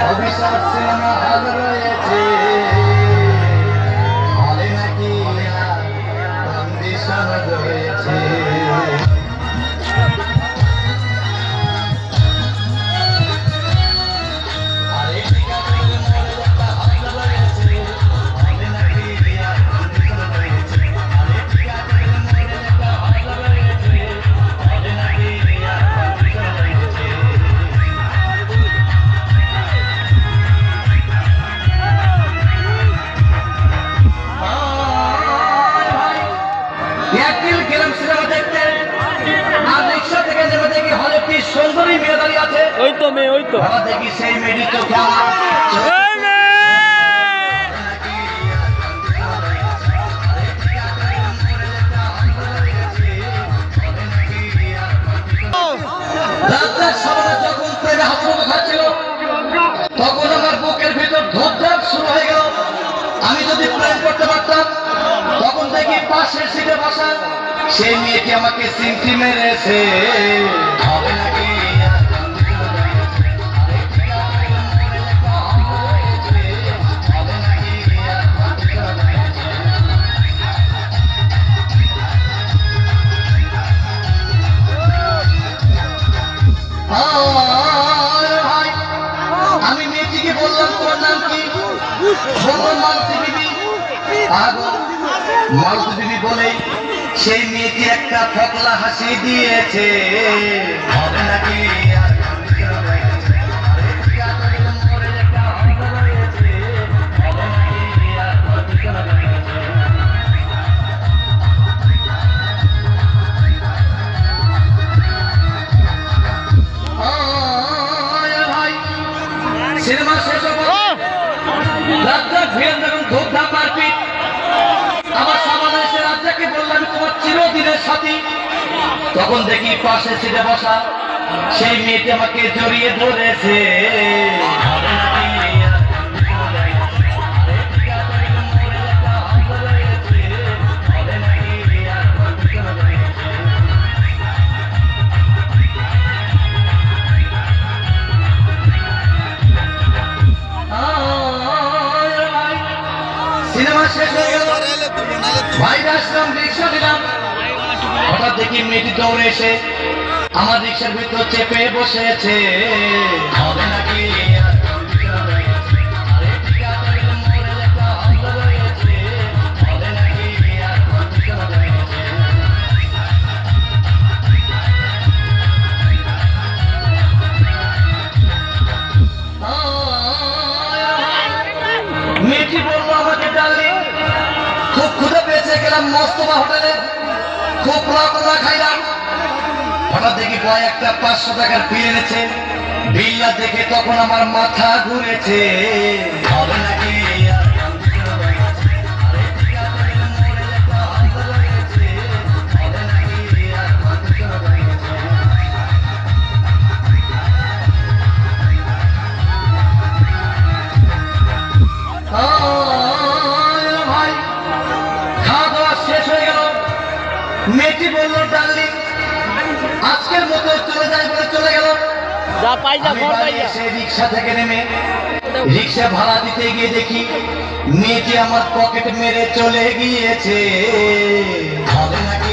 অবিশ্বাস cinema hall রয়েছে, হলে নাকি কন্ডিশন রয়েছে। সুন্দরী মেয়ে দাঁড়িয়ে আছে, ওই তো মেয়ে, ওই তো দেখি সেই মেয়েটি চোখে যখন প্রেমে হাতড়ানো খাচ্ছিল তখন আমার বুকের ভিতর ধূপধাপ শুরু হয়ে গেল। আমি যদি প্রেম করতে পারতাম তখন দেখি পাশের সিটে বসা সেই মেয়েটি আমাকে সিমটি মেরেছে। হবে নাকি আমি মেয়েটিকে বললাম তোমার নাম কি? মালতী বিবি। মালতী বিবি বলে সেই মেয়েটি একটা ফকলা হাসি দিয়েছে। হবে নাকি সিনেমা শেষ হবো, রাজ্জাক ভিড় যখন ধূপধাপ মারপিট, আমার সামনে এসে রাজ্জাককে বললাম তোমার চিরদিনের সাথী। তখন দেখি পাশে সিটে বসা সেই মেয়েটি আমাকে জড়িয়ে ধরেছে। সিনেমা শেষ হয়ে গেল, বাইরে আসলাম, রিক্সা দিলাম। হঠাৎ দেখি মেয়েটি দৌড়ে এসে আমার রিক্সার ভিতর চেপে বসেছে। হবে নাকি মেয়েটি বললো আমাকে ডার্লিং খুব ক্ষুধা পেয়েছে, গেলাম মস্তফা হোটেলে খুব পোলাও খাইলাম। হঠাৎ দেখি বয় একটা 500 টাকার বিল এনেছে, বিলটা দেখে তখন আমার মাথা ঘুরেছে। হবে নাকি ভাই খাওয়া দাওয়া শেষ হয়ে গেল। মেয়েটি বললো ডার্লিং আজকের মতো চলে যায় বলে চলে গেল। রিক্সা থেকে নেমে রিক্সা ভাড়া দিতে গিয়ে দেখি মেয়েটি আমার পকেট মেরে চলে গিয়েছে। হবে নাকি